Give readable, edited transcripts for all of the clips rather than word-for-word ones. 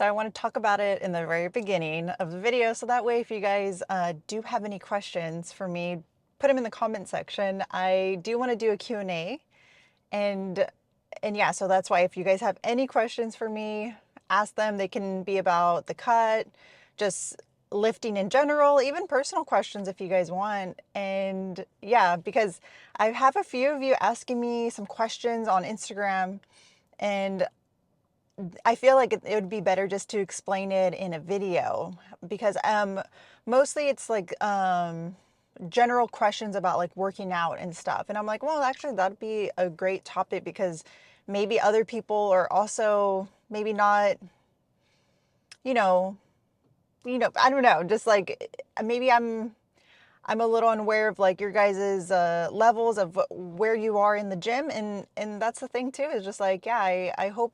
So I want to talk about it in the very beginning of the video. So that way, if you guys do have any questions for me, put them in the comment section. I do want to do a Q&A. And, and yeah, so that's why if you guys have any questions for me, ask them. They can be about the cut, just lifting in general, even personal questions if you guys want. And yeah, because I have a few of you asking me some questions on Instagram, and I feel like it would be better just to explain it in a video because mostly it's like general questions about like working out and stuff. And I'm like, well, actually that'd be a great topic because maybe other people are also maybe not, you know, I don't know, just like maybe I'm a little unaware of like your guys's levels of where you are in the gym, and that's the thing too, is just like, yeah, I hope,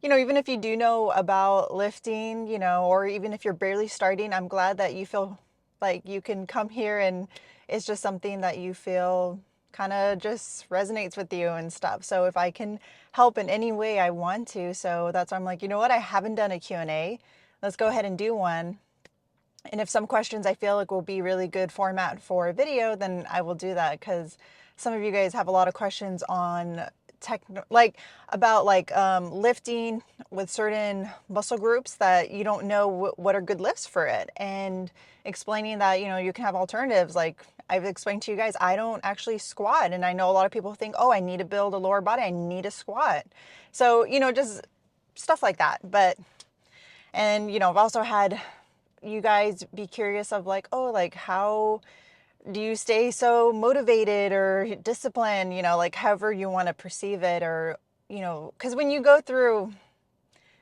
even if you do know about lifting, or even if you're barely starting, I'm glad that you feel like you can come here and it's just something that you feel kind of just resonates with you and stuff. So if I can help in any way, I want to. So that's why I'm like, you know what? I haven't done a Q&A. Let's go ahead and do one. And if some questions I feel like will be really good format for a video, then I will do that, because some of you guys have a lot of questions on like about like lifting with certain muscle groups that you don't know what are good lifts for it, and explaining that you can have alternatives. Like I've explained to you guys, I don't actually squat, and I know a lot of people think, oh, I need to build a lower body, I need to squat. So just stuff like that. And I've also had you guys be curious of like, oh, like how do you stay so motivated or disciplined, like however you want to perceive it, or because when you go through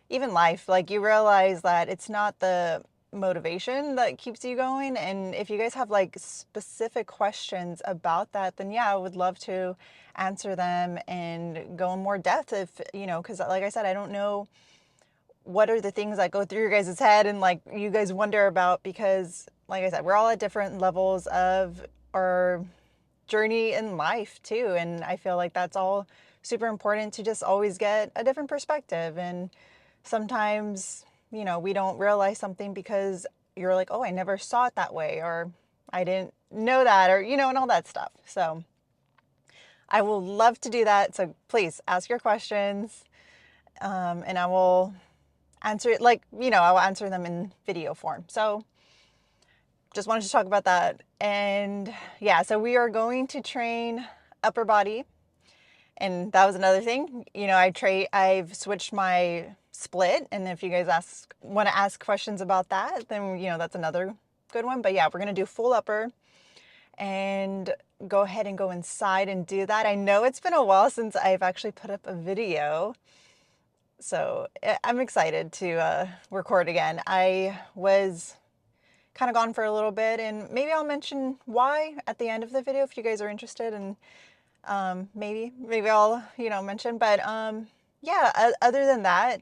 even life, like you realize that it's not the motivation that keeps you going. And if you guys have like specific questions about that, then yeah, I would love to answer them and go in more depth if because like I said, I don't know what are the things that go through your guys' head and like you guys wonder about, because like I said, we're all at different levels of our journey in life too. And I feel like that's all super important, to just always get a different perspective. And sometimes, we don't realize something because you're like, oh, I never saw it that way, or I didn't know that, or, and all that stuff. So I will love to do that. So please ask your questions, and I will answer it, like, I'll answer them in video form. So just wanted to talk about that. And yeah, so we are going to train upper body. And that was another thing, I've switched my split. And if you guys want to ask questions about that, then, that's another good one. But yeah, we're going to do full upper and go ahead and go inside and do that. I know it's been a while since I've actually put up a video, so I'm excited to record again. I was kind of gone for a little bit, and maybe I'll mention why at the end of the video if you guys are interested, and maybe I'll mention. But yeah, other than that,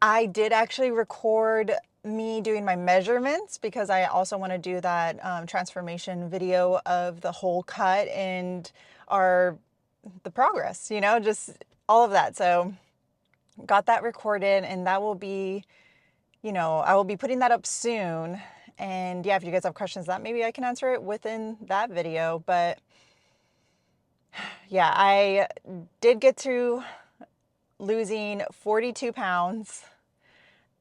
I did actually record me doing my measurements, because I also want to do that transformation video of the whole cut and the progress, just all of that. So got that recorded, and that will be, I will be putting that up soon. And yeah, if you guys have questions that maybe I can answer it within that video. But yeah, I did get to losing 42 pounds.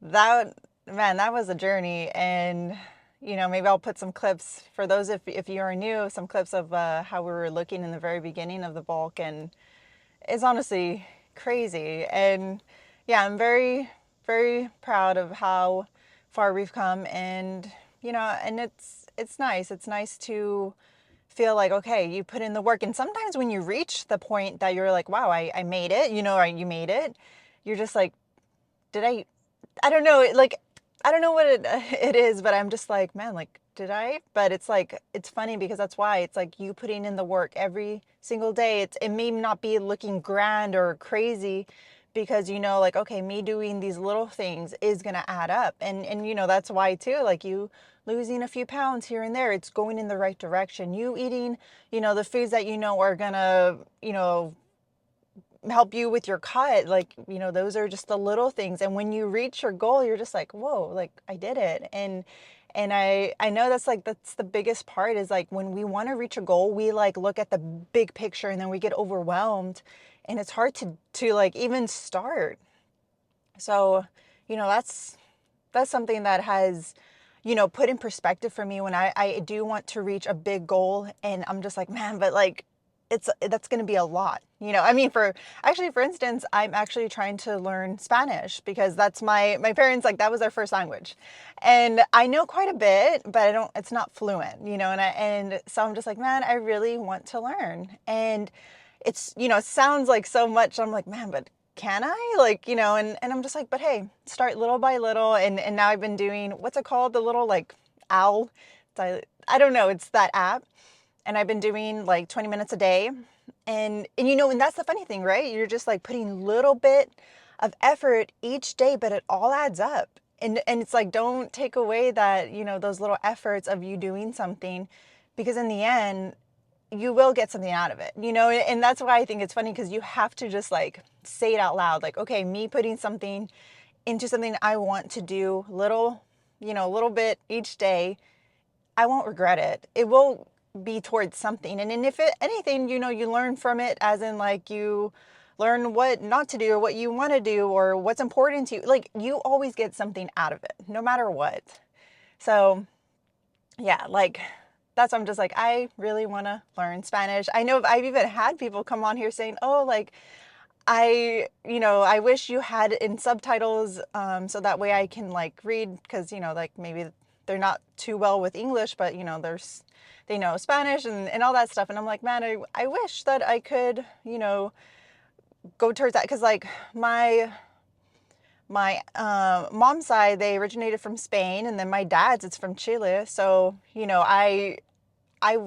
That, man, that was a journey. And maybe I'll put some clips for those, if you are new, some clips of how we were looking in the very beginning of the bulk. And it's honestly crazy. And yeah, I'm very, very proud of how far we've come. And and it's nice. It's nice to feel like, okay, you put in the work. And sometimes when you reach the point that you're like, wow, I made it, or you made it, you're just like, I don't know, like, I don't know what it is, but I'm just like, man, like, did I? But it's like, it's funny because that's why it's like you putting in the work every single day. It may not be looking grand or crazy, because like, okay, me doing these little things is gonna add up. And that's why too, like you losing a few pounds here and there, it's going in the right direction. You eating, the foods that are gonna, help you with your cut. Like, those are just the little things. And when you reach your goal, you're just like, whoa, like I did it. And I know that's the biggest part is like when we want to reach a goal, we like look at the big picture and then we get overwhelmed and it's hard to like even start. So, that's something that has, put in perspective for me when I do want to reach a big goal and I'm just like, man, but like that's going to be a lot. I mean, for instance, I'm actually trying to learn Spanish because that's my parents, like that was their first language. And I know quite a bit, but it's not fluent, and so I'm just like, man, I really want to learn. And it sounds like so much. I'm like, man, but can I? Like, and I'm just like, but hey, start little by little. And now I've been doing, what's it called? The little like owl. I don't know. It's that app. And I've been doing like 20 minutes a day. And that's the funny thing, right? You're just like putting little bit of effort each day, but it all adds up. And it's like, don't take away that, those little efforts of you doing something, because in the end, you will get something out of it, and that's why I think it's funny, because you have to just like say it out loud, like, okay, me putting something into something I want to do, little bit each day, I won't regret it. It will be towards something. And if anything, you learn from it, as in like you learn what not to do or what you want to do or what's important to you. Like you always get something out of it, no matter what. So yeah, like that's why I'm just like, I really want to learn Spanish. I know I've even had people come on here saying, oh, like, I wish you had in subtitles, so that way I can like read, because, like maybe they're not too well with English, but, they know Spanish and all that stuff. And I'm like, man, I wish that I could, go towards that. Because like my mom's side, they originated from Spain, and then my dad's, it's from Chile. So, I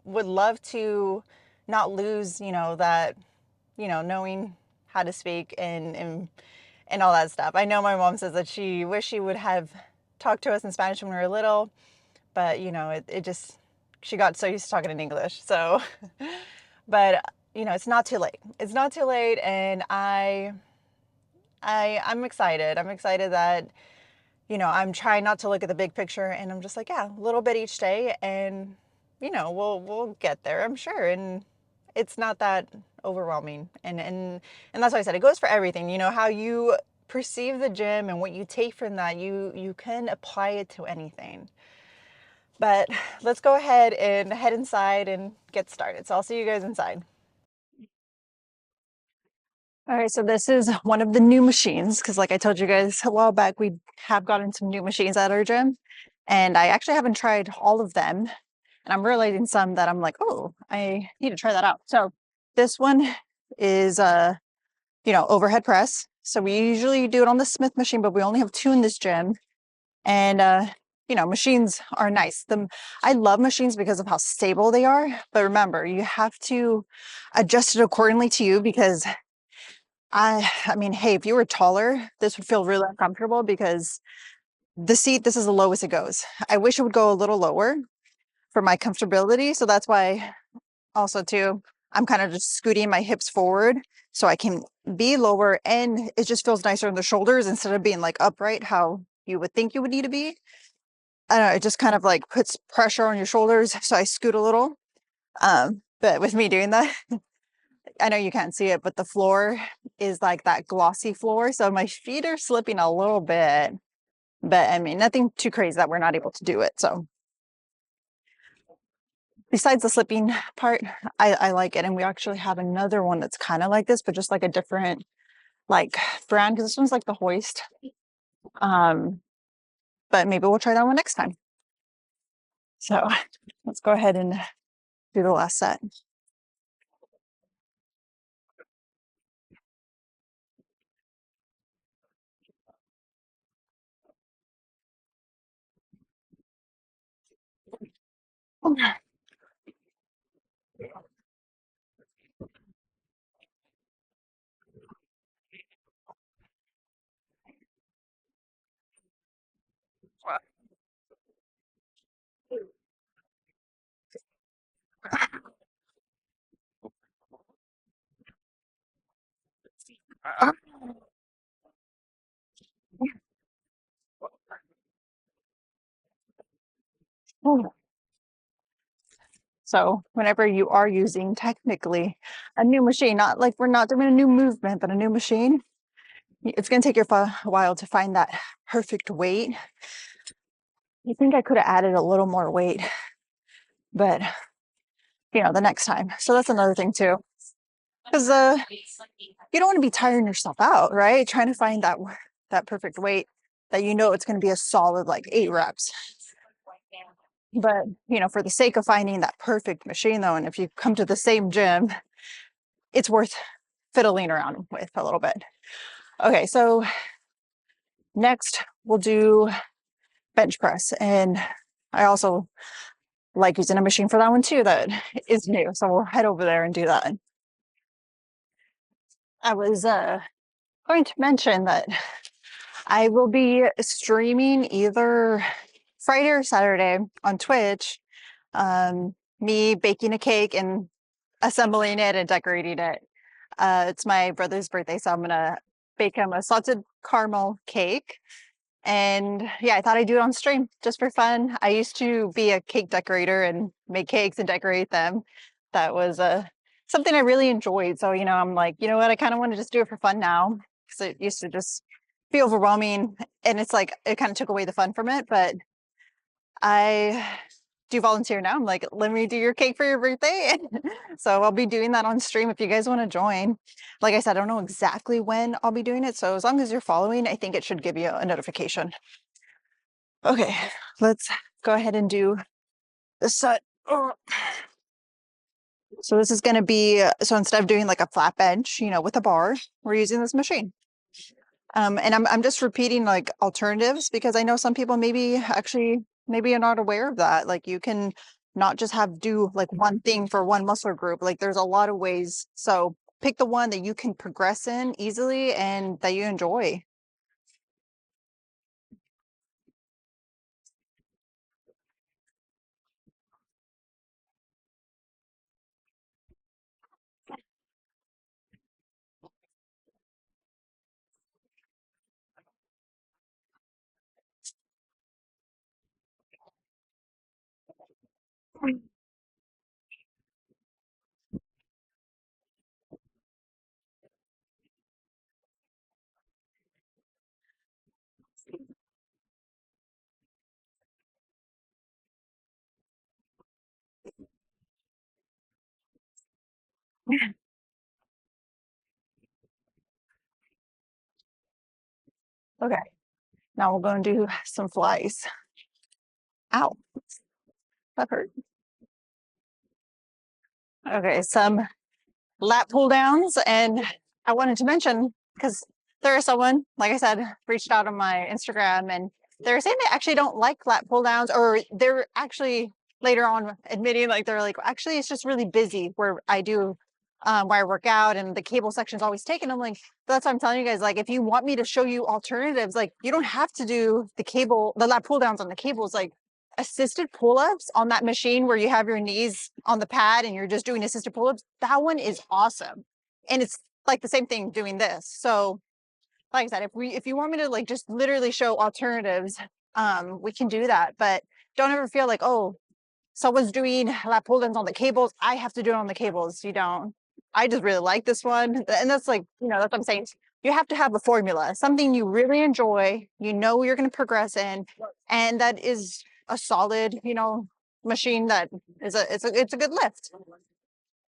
would love to not lose, that, knowing how to speak and all that stuff. I know my mom says that she wish she would have talked to us in Spanish when we were little, but it just, she got so used to talking in English. So, but it's not too late. It's not too late, and I'm excited. I'm excited that I'm trying not to look at the big picture, and I'm just like, yeah, a little bit each day, and we'll get there, I'm sure. And it's not that overwhelming. And that's why I said it goes for everything. How you perceive the gym and what you take from that, you can apply it to anything. But let's go ahead and head inside and get started. So I'll see you guys inside. All right, so this is one of the new machines, because like I told you guys a while back, we have gotten some new machines at our gym, and I actually haven't tried all of them, and I'm realizing some that I'm like, oh, I need to try that out. So this one is overhead press. So we usually do it on the Smith machine, but we only have two in this gym. And machines are nice. I love machines because of how stable they are, but remember, you have to adjust it accordingly to you, because I mean, hey, if you were taller, this would feel really uncomfortable, because the seat, this is the lowest it goes. I wish it would go a little lower for my comfortability. So that's why also too, I'm kind of just scooting my hips forward so I can be lower, and it just feels nicer in the shoulders instead of being like upright how you would think you would need to be. I don't know, it just kind of like puts pressure on your shoulders. So I scoot a little. But with me doing that, I know you can't see it, but the floor is like that glossy floor. So my feet are slipping a little bit, but I mean, nothing too crazy that we're not able to do it. So besides the slipping part, I like it. And we actually have another one that's kind of like this, but just like a different like brand, because this one's like the Hoist. Um, but maybe we'll try that one next time. So let's go ahead and do the last set. So whenever you are using technically a new machine, not like we're not doing a new movement, but a new machine, it's going to take you a while to find that perfect weight. You think I could have added a little more weight, but the next time. So that's another thing too, because you don't want to be tiring yourself out, right? Trying to find that perfect weight that it's going to be a solid like 8 reps. But for the sake of finding that perfect machine though, and if you come to the same gym, it's worth fiddling around with a little bit. Okay, so next we'll do bench press. And I also like using a machine for that one too that is new. So we'll head over there and do that. I was going to mention that I will be streaming either Friday or Saturday on Twitch, me baking a cake and assembling it and decorating it. It's my brother's birthday, so I'm gonna bake him a salted caramel cake. And yeah, I thought I'd do it on stream just for fun. I used to be a cake decorator and make cakes and decorate them. That was something I really enjoyed. So, I'm like, you know what? I kind of want to just do it for fun now because it used to just be overwhelming. And it's like, it kind of took away the fun from it. But I do volunteer now. I'm like, let me do your cake for your birthday. So I'll be doing that on stream if you guys want to join. Like I said, I don't know exactly when I'll be doing it. So as long as you're following, I think it should give you a notification. Okay, let's go ahead and do the set. So this is going to be, so instead of doing like a flat bench, with a bar, we're using this machine. And I'm just repeating like alternatives because I know some people maybe are not aware of that. Like you can not just do like one thing for one muscle group. Like there's a lot of ways. So pick the one that you can progress in easily and that you enjoy. Okay, now we're going to do some flies. Ow, that hurt. Okay, some lat pull downs. And I wanted to mention, because there is someone, like I said, reached out on my Instagram and they're saying they actually don't like lat pull downs, or they're actually later on admitting like they're like, actually, it's just really busy where I do where I work out and the cable section's always taken. I'm like, that's what I'm telling you guys. Like, if you want me to show you alternatives, like you don't have to do the lat pull downs on the cables. Like assisted pull-ups on that machine where you have your knees on the pad and you're just doing assisted pull-ups, that one is awesome. And it's like the same thing doing this. So like I said, if you want me to like just literally show alternatives, we can do that. But don't ever feel like, oh, someone's doing lat pull-downs on the cables, I have to do it on the cables. You don't. I just really like this one. And that's like, that's what I'm saying. You have to have a formula, something you really enjoy, you're going to progress in, and that is a solid, machine that is it's a good lift.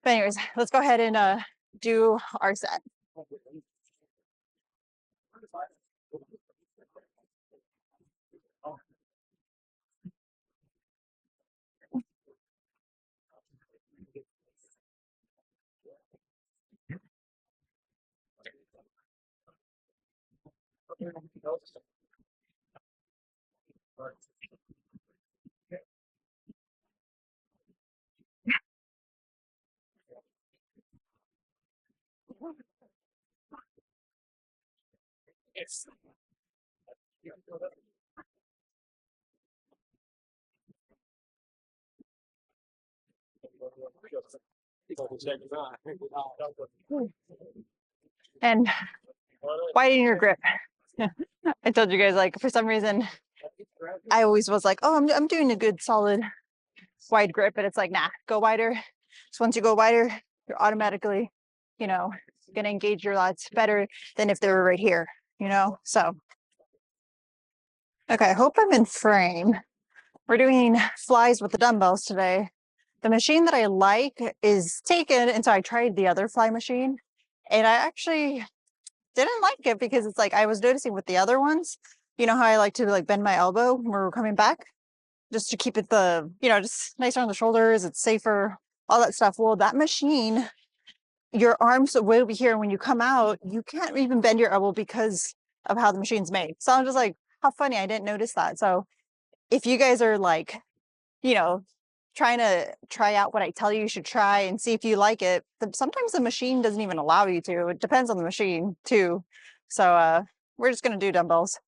But anyways, let's go ahead and do our set. And widen your grip. I told you guys, like, for some reason, I always was like, oh, I'm doing a good solid wide grip, but it's like, nah, go wider. So once you go wider, you're automatically, you know, gonna engage your lats better than if they were right here, you know? So, okay, I hope I'm in frame. We're doing flies with the dumbbells today. The machine that I like is taken, and so I tried the other fly machine, and I actually didn't like it because it's like I was noticing with the other ones, you know how I like to like bend my elbow when we're coming back, just to keep it just nicer on the shoulders, it's safer, all that stuff. Well, that machine, your arms way over here, and when you come out, you can't even bend your elbow because of how the machine's made. So I'm just like, how funny, I didn't notice that. So if you guys are like, you know, trying to try out what I tell you you should try and see if you like it, sometimes the machine doesn't even allow you to. It depends on the machine too. So we're just gonna do dumbbells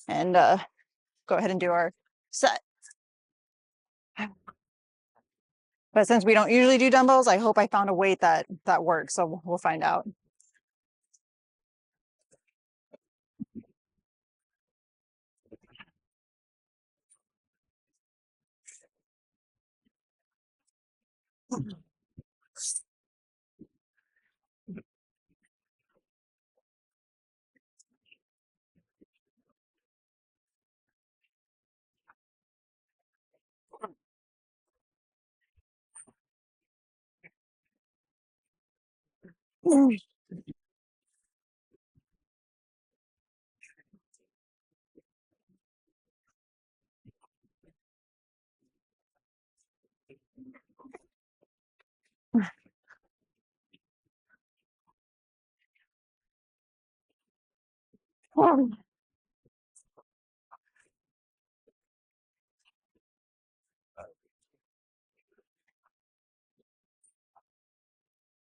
and go ahead and do our set. But since we don't usually do dumbbells, I hope I found a weight that works. So we'll find out.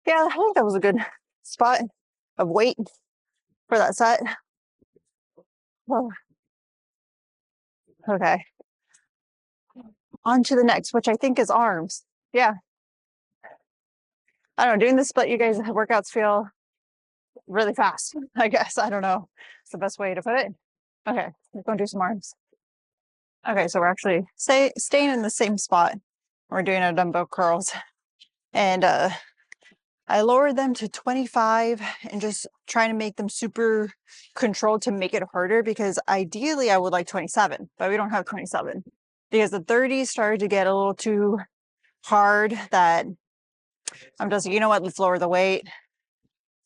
Yeah, I think that was a good spot of weight for that set. Well, okay. On to the next, which I think is arms. Yeah. I don't know, doing the split, you guys workouts feel really fast, I guess. I don't know. It's the best way to put it. Okay, we're going to do some arms. Okay, so we're actually staying in the same spot. We're doing our dumbbell curls. And I lowered them to 25 and just trying to make them super controlled to make it harder, because ideally I would like 27, but we don't have 27 because the 30s started to get a little too hard that I'm just, you know what, let's lower the weight.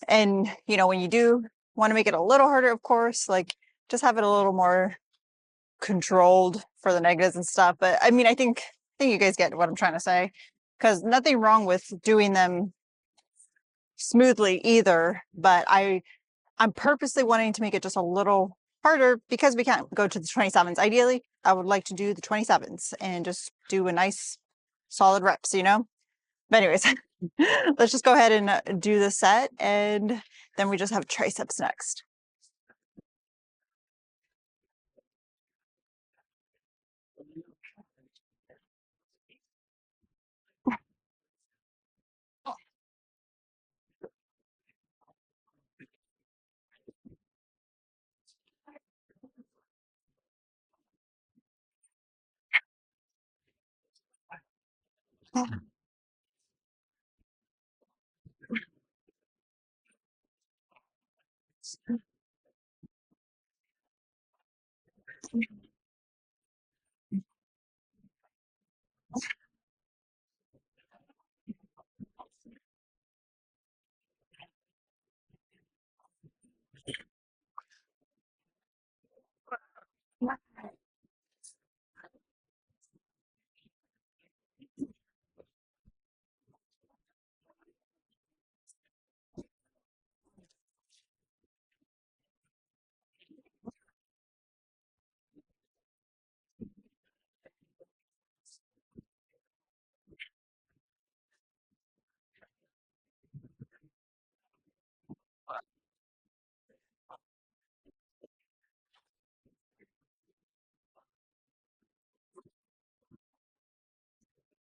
And, you know, when you do want to make it a little harder, of course, like just have it a little more controlled for the negatives and stuff. But I mean, I think you guys get what I'm trying to say, because nothing wrong with doing them smoothly either, but I'm purposely wanting to make it just a little harder because we can't go to the 27s. Ideally, I would like to do the 27s and just do a nice solid reps, you know? But anyways, let's just go ahead and do the set, and then we just have triceps next.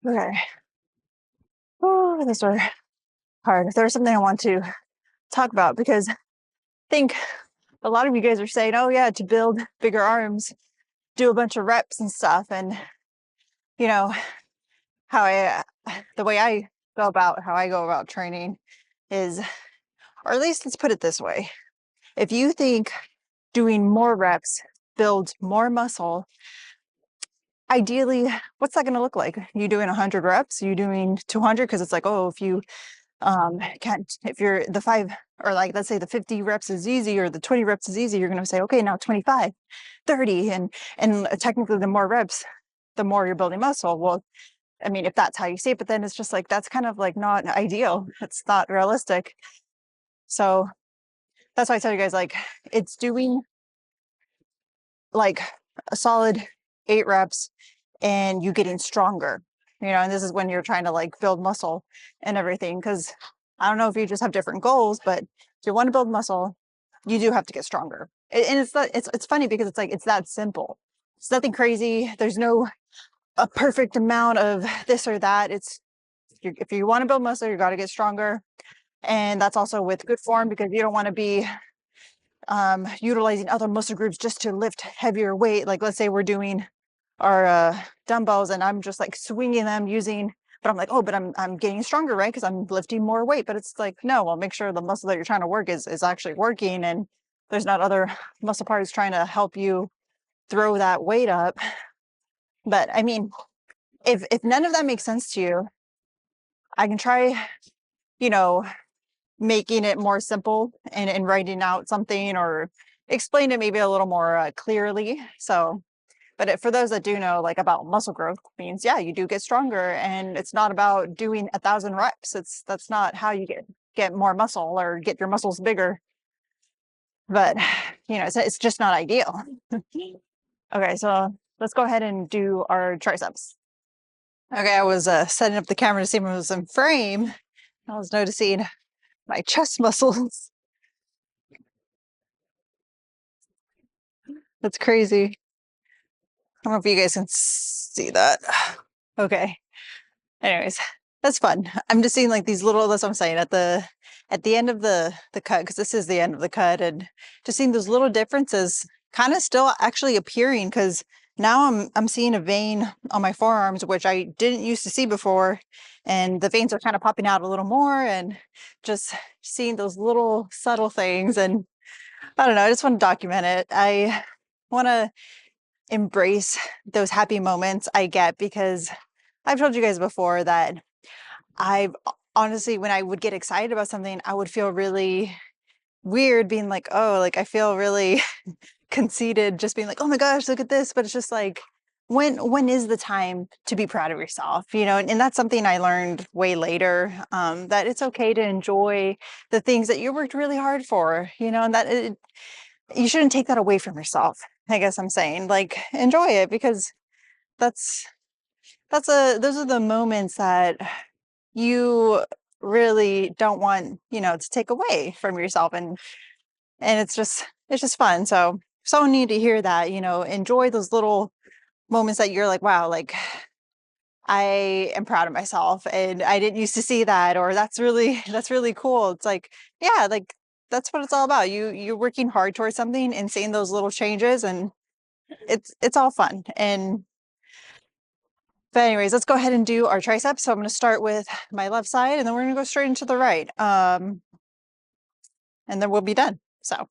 Okay. Oh, these are hard. There's something I want to talk about because think a lot of you guys are saying, oh yeah, to build bigger arms, do a bunch of reps and stuff. And you know, how the way I go about how I go about training is, or at least let's put it this way. If you think doing more reps builds more muscle, ideally, what's that going to look like? You doing 100 reps? You doing 200? Because it's like, oh, if you can't, if you're the 5, or like, let's say the 50 reps is easy, or the 20 reps is easy, you're going to say, okay, now 25, 30. And technically the more reps, the more you're building muscle. Well, I mean, if that's how you see it, but then it's just like, that's kind of like not ideal. It's not realistic. So that's why I tell you guys, like, it's doing like a solid 8 reps and you getting stronger, and this is when you're trying to like build muscle and everything. Because I don't know if you just have different goals, but if you want to build muscle, you do have to get stronger. And it's funny because it's like, it's that simple. It's nothing crazy. There's no a perfect amount of this or that. It's, if you want to build muscle, you got to get stronger. And that's also with good form, because you don't want to be utilizing other muscle groups just to lift heavier weight. Like, let's say we're doing our dumbbells and I'm just like swinging them but I'm like, oh, but I'm getting stronger, right? Because I'm lifting more weight. But it's like, no, well, make sure the muscle that you're trying to work is actually working, and there's not other muscle parts trying to help you throw that weight up. But I mean, if none of that makes sense to you, I can try, you know, making it more simple and writing out something, or explain it maybe a little more clearly. So, but for those that do know, like, about muscle growth, means, yeah, you do get stronger, and it's not about doing 1,000 reps. That's not how you get more muscle or get your muscles bigger. But it's just not ideal. Okay, so let's go ahead and do our triceps. Okay, I was setting up the camera to see if it was in frame. I was noticing my chest muscles. That's crazy. I don't know if you guys can see that. Okay. Anyways, that's fun. I'm just seeing like these little, that's what I'm saying, at the end of the cut, because this is the end of the cut, and just seeing those little differences kind of still actually appearing, because now I'm seeing a vein on my forearms, which I didn't used to see before, and the veins are kind of popping out a little more, and just seeing those little subtle things. And I don't know, I just want to document it. I want to embrace those happy moments I get, because I've told you guys before that I've honestly, when I would get excited about something, I would feel really weird being like, oh, like, I feel really conceited just being like, oh my gosh, look at this. But it's just like, when is the time to be proud of yourself? And that's something I learned way later, that it's okay to enjoy the things that you worked really hard for, and that you shouldn't take that away from yourself. I guess I'm saying, like, enjoy it, because that's those are the moments that you really don't want, to take away from yourself. And it's just fun. So need to hear that, enjoy those little moments that you're like, wow, like, I am proud of myself, and I didn't used to see that, or that's really cool. It's like, yeah, like, that's what it's all about. You're working hard towards something and seeing those little changes, and it's all fun. But anyways, let's go ahead and do our triceps. So I'm going to start with my left side, and then we're going to go straight into the right. And then we'll be done. So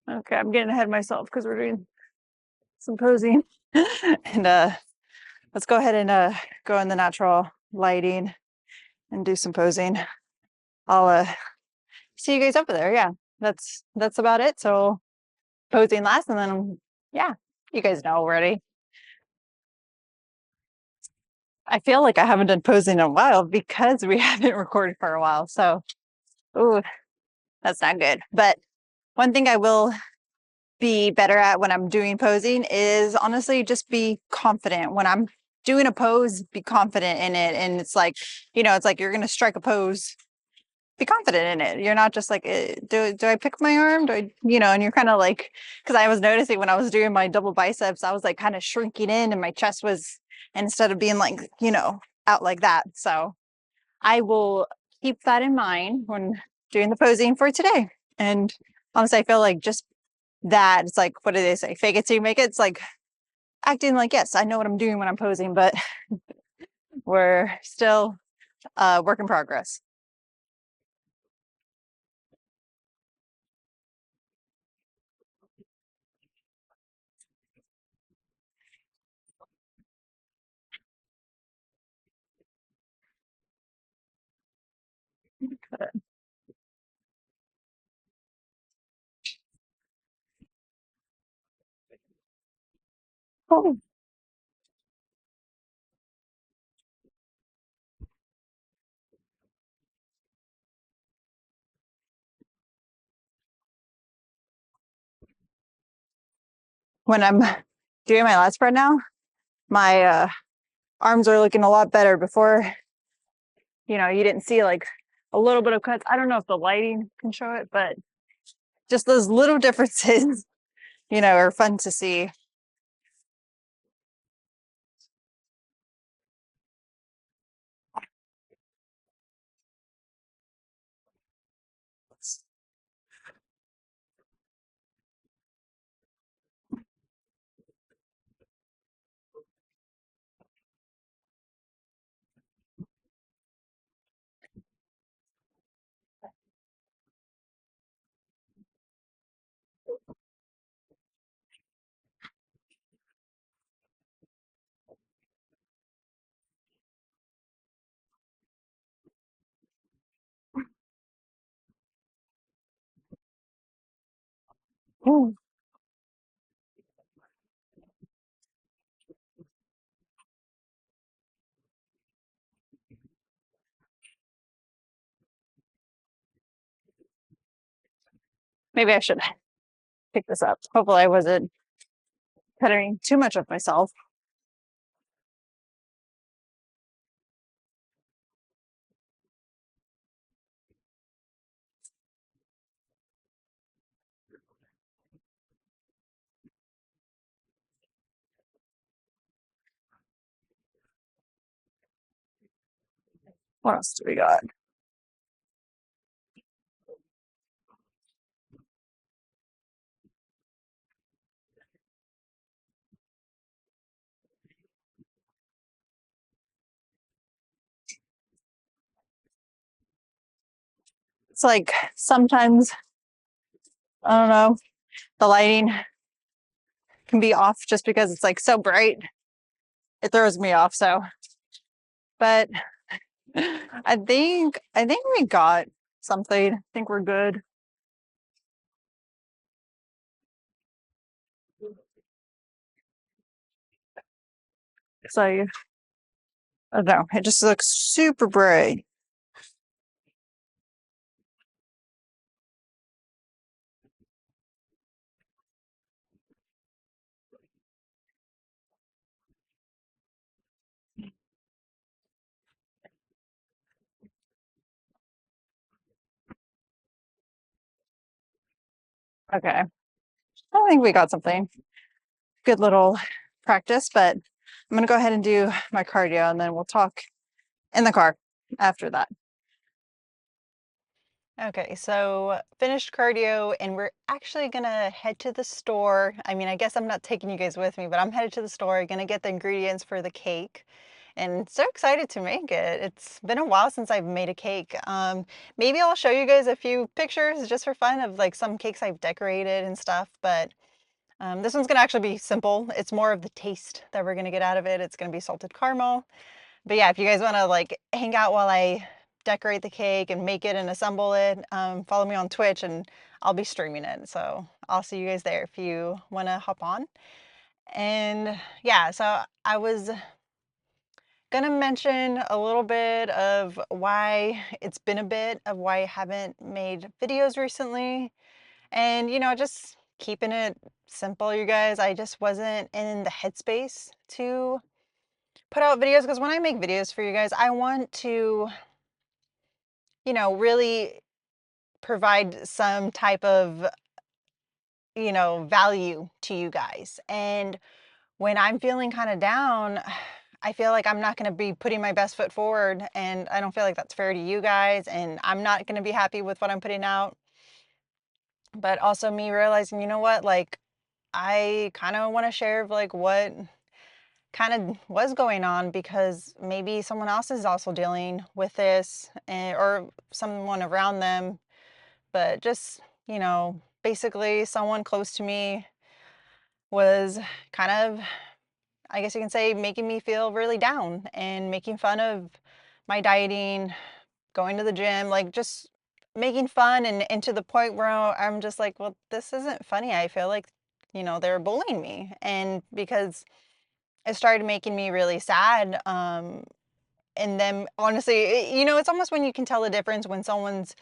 Okay, I'm getting ahead of myself because we're doing some posing. And let's go ahead and go in the natural lighting and do some posing. I'll see you guys over there. Yeah, that's about it. So posing last, and then yeah, you guys know already. I feel like I haven't done posing in a while because we haven't recorded for a while. So, ooh, that's not good. But one thing I will be better at when I'm doing posing is honestly just be confident. When I'm doing a pose, be confident in it. And it's like, it's like you're going to strike a pose, be confident in it. You're not just like, do I pick my arm? Do I, and you're kind of like, because I was noticing when I was doing my double biceps, I was like kind of shrinking in and my chest was, instead of being like, out like that. So I will keep that in mind when doing the posing for today. And honestly, I feel like just that, it's like, what do they say? Fake it till you make it. It's like acting like, yes, I know what I'm doing when I'm posing, but we're still work in progress. Oh. When I'm doing my lat spread now, my arms are looking a lot better. Before, you didn't see like a little bit of cuts. I don't know if the lighting can show it, but just those little differences, are fun to see. Ooh. Maybe I should pick this up. Hopefully I wasn't cutting too much of myself. What else do we got? It's like sometimes, I don't know, the lighting can be off just because it's like so bright. It throws me off. So, but I think we got something. I think we're good. So I don't know. It just looks super bright. Okay. I think we got something. Good little practice, but I'm gonna go ahead and do my cardio and then we'll talk in the car after that. Okay, so finished cardio and we're actually gonna head to the store. I mean, I guess I'm not taking you guys with me, but I'm headed to the store, gonna get the ingredients for the cake. and so excited to make it. It's been a while since I've made a cake. Maybe I'll show you guys a few pictures just for fun of like some cakes I've decorated and stuff, but this one's gonna actually be simple. It's more of the taste that we're gonna get out of it. It's gonna be salted caramel. But yeah, if you guys wanna like hang out while I decorate the cake and make it and assemble it, follow me on Twitch and I'll be streaming it. So I'll see you guys there if you wanna hop on. And yeah, so I was gonna mention a little bit of why it's been a bit of why I haven't made videos recently. And just keeping it simple, you guys. I just wasn't in the headspace to put out videos because when I make videos for you guys, I want to, really provide some type of, value to you guys. And when I'm feeling kind of down, I feel like I'm not going to be putting my best foot forward, and I don't feel like that's fair to you guys, and I'm not going to be happy with what I'm putting out. But also me realizing, you know what, like I kind of want to share like what kind of was going on because maybe someone else is also dealing with this or someone around them, but just, basically someone close to me was kind of, I guess you can say, making me feel really down and making fun of my dieting, going to the gym, like just making fun and to the point where I'm just like, well, this isn't funny. I feel like, they're bullying me. And because it started making me really sad. And then honestly, it's almost when you can tell the difference when someone's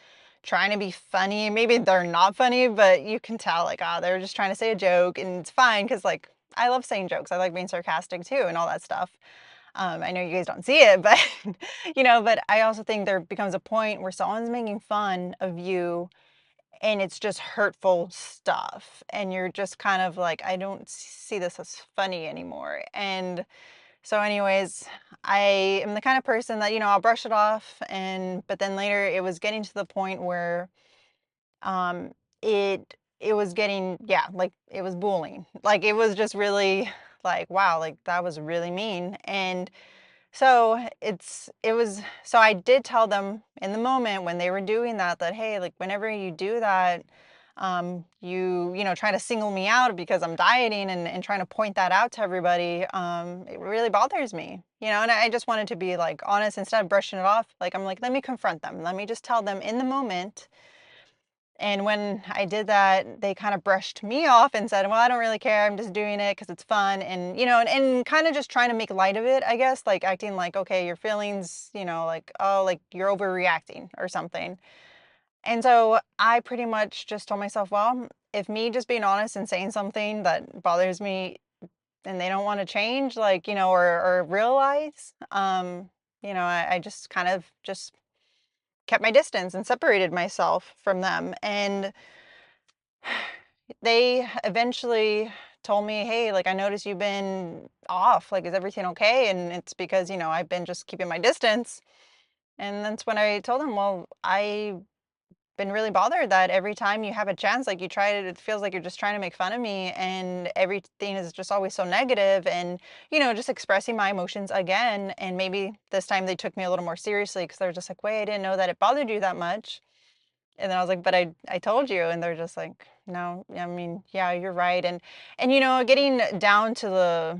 trying to be funny. Maybe they're not funny, but you can tell like, they're just trying to say a joke and it's fine because like I love saying jokes. I like being sarcastic too and all that stuff. I know you guys don't see it, but but I also think there becomes a point where someone's making fun of you and it's just hurtful stuff. And you're just kind of like, I don't see this as funny anymore. And so anyways, I am the kind of person that, I'll brush it off but then later it was getting to the point where um it was getting, yeah, like it was bullying. Like it was just really like, wow, like that was really mean. And so so I did tell them in the moment when they were doing that, hey, like whenever you do that, try to single me out because I'm dieting and trying to point that out to everybody, it really bothers me, and I just wanted to be like honest instead of brushing it off. Like, I'm like, let me confront them. Let me just tell them in the moment. And when I did that, they kind of brushed me off and said, well, I don't really care. I'm just doing it because it's fun. And, and kind of just trying to make light of it, I guess, like acting like, okay, your feelings, like, oh, like you're overreacting or something. And so I pretty much just told myself, well, if me just being honest and saying something that bothers me and they don't want to change, like, or realize, I just kind of just kept my distance and separated myself from them. And they eventually told me, hey, like, I noticed you've been off. Like, is everything okay? And it's because, I've been just keeping my distance. And that's when I told them, well, I've been really bothered that every time you have a chance, like you try it feels like you're just trying to make fun of me and everything is just always so negative and, just expressing my emotions again. And maybe this time they took me a little more seriously because they're just like, wait, I didn't know that it bothered you that much. And then I was like, but I told you. And they're just like, no, I mean, yeah, you're right. And, getting down to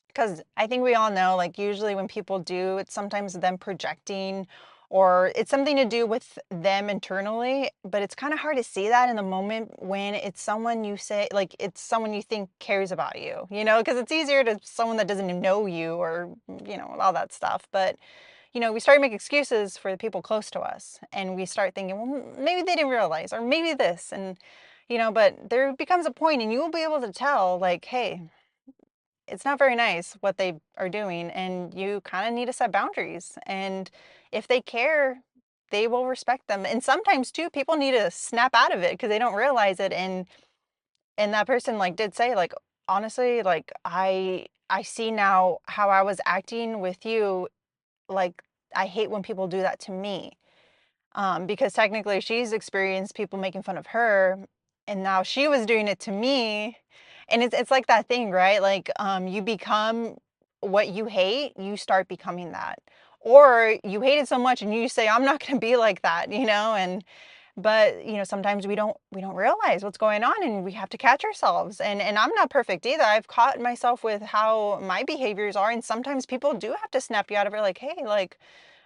because I think we all know, like, usually when people do, it's sometimes them projecting or it's something to do with them internally, but it's kind of hard to see that in the moment when it's someone you say, like, it's someone you think cares about you, because it's easier to someone that doesn't even know you or, all that stuff. But we start to make excuses for the people close to us and we start thinking, well, maybe they didn't realize or maybe this. And, but there becomes a point and you will be able to tell, like, hey, it's not very nice what they are doing and you kind of need to set boundaries. And if they care, they will respect them. And sometimes too, people need to snap out of it because they don't realize it. And that person like did say like, honestly, like I see now how I was acting with you. Like, I hate when people do that to me. Because technically she's experienced people making fun of her and now she was doing it to me. And it's like that thing, right? Like, you become what you hate, you start becoming that. Or you hate it so much and you say, I'm not going to be like that, and but sometimes we don't realize what's going on, and we have to catch ourselves. And I'm not perfect either. I've caught myself with how my behaviors are, and sometimes people do have to snap you out of it, like, hey, like,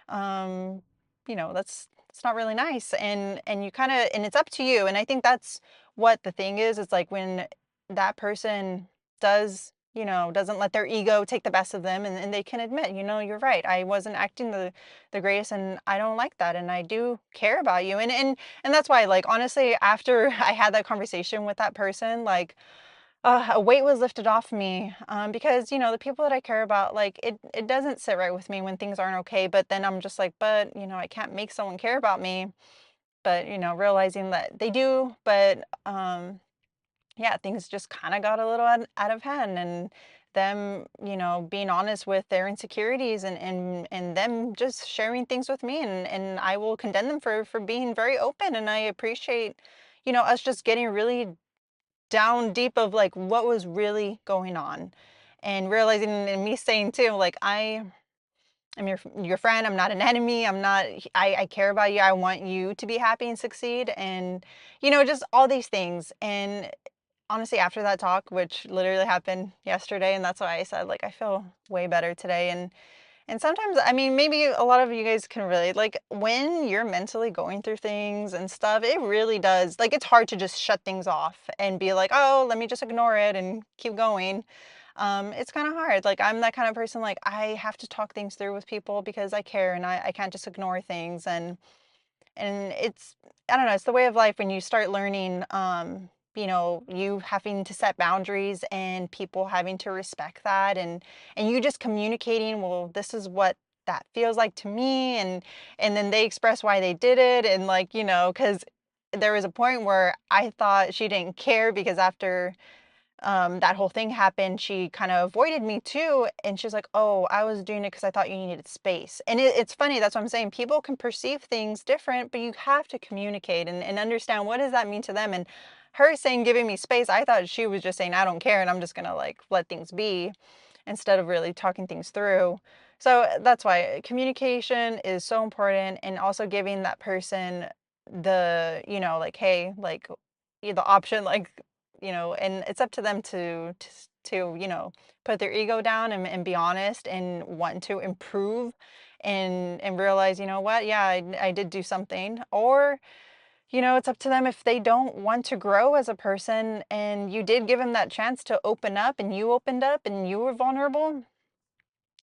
um that's it's not really nice. And you kind of, and it's up to you. And I think that's what the thing is. It's like when that person doesn't let their ego take the best of them, and they can admit, you're right, I wasn't acting the greatest, and I don't like that, and I do care about you. And that's why, like, honestly, after I had that conversation with that person, like, a weight was lifted off me, because the people that I care about, like, it doesn't sit right with me when things aren't okay. But then I'm just like, but I can't make someone care about me. But realizing that they do. But yeah, things just kind of got a little out of hand, and them being honest with their insecurities, and them just sharing things with me, and I will condemn them for being very open. And I appreciate us just getting really down deep of, like, what was really going on, and realizing, and me saying too, like, I'm your friend. I'm not an enemy. I'm not. I care about you. I want you to be happy and succeed, and just all these things. And honestly, after that talk, which literally happened yesterday, and that's why I said, like, I feel way better today. And sometimes, I mean, maybe a lot of you guys can relate. Like, when you're mentally going through things and stuff, it really does. Like, it's hard to just shut things off and be like, oh, let me just ignore it and keep going. It's kind of hard. Like, I'm that kind of person. Like, I have to talk things through with people because I care, and I can't just ignore things. And it's, I don't know, it's the way of life when you start learning, you having to set boundaries, and people having to respect that, and you just communicating, well, this is what that feels like to me. And then they express why they did it. And, like, because there was a point where I thought she didn't care, because after that whole thing happened, she kind of avoided me too. And she's like, oh, I was doing it because I thought you needed space. And it's funny. That's what I'm saying. People can perceive things different, but you have to communicate and understand, what does that mean to them. And her saying, giving me space, I thought she was just saying, I don't care, and I'm just going to, like, let things be, instead of really talking things through. So that's why communication is so important, and also giving that person the, like, hey, like, the option, like, and it's up to them to put their ego down, and be honest, and want to improve, and realize, what, yeah, I did do something. Or it's up to them if they don't want to grow as a person, and you did give them that chance to open up, and you opened up, and you were vulnerable.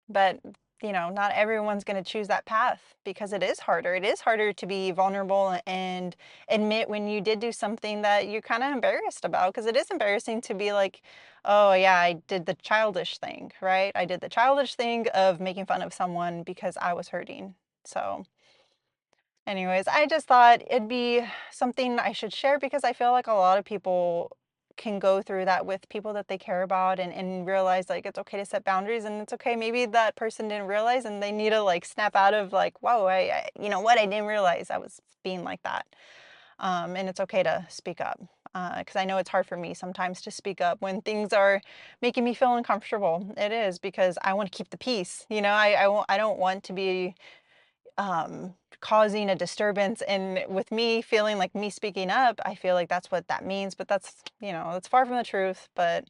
But not everyone's going to choose that path, because it is harder. It is harder to be vulnerable and admit when you did do something that you're kind of embarrassed about, because it is embarrassing to be like, oh yeah, I did the childish thing, right? I did the childish thing of making fun of someone because I was hurting. So anyways, I just thought it'd be something I should share, because I feel like a lot of people can go through that with people that they care about, and realize, like, it's okay to set boundaries, and it's okay. Maybe that person didn't realize, and they need to, like, snap out of, like, whoa, you know what? I didn't realize I was being like that. And it's okay to speak up. Because I know it's hard for me sometimes to speak up when things are making me feel uncomfortable. It is, because I want to keep the peace. I don't want to be causing a disturbance. And with me feeling like, me speaking up, I feel like that's what that means. But that's far from the truth. But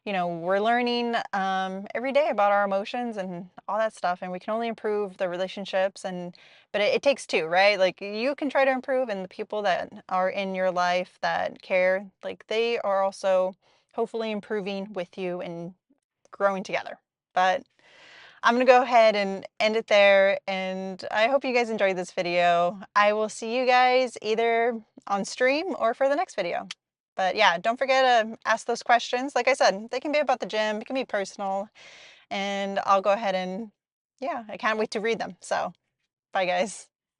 we're learning every day about our emotions and all that stuff, and we can only improve the relationships. But it takes two, right? Like, you can try to improve, and the people that are in your life that care, like, they are also hopefully improving with you and growing together. But I'm gonna go ahead and end it there, and I hope you guys enjoyed this video. I will see you guys either on stream or for the next video. But yeah, don't forget to ask those questions. Like I said, they can be about the gym, it can be personal, and I'll go ahead and, yeah, I can't wait to read them. So, bye guys.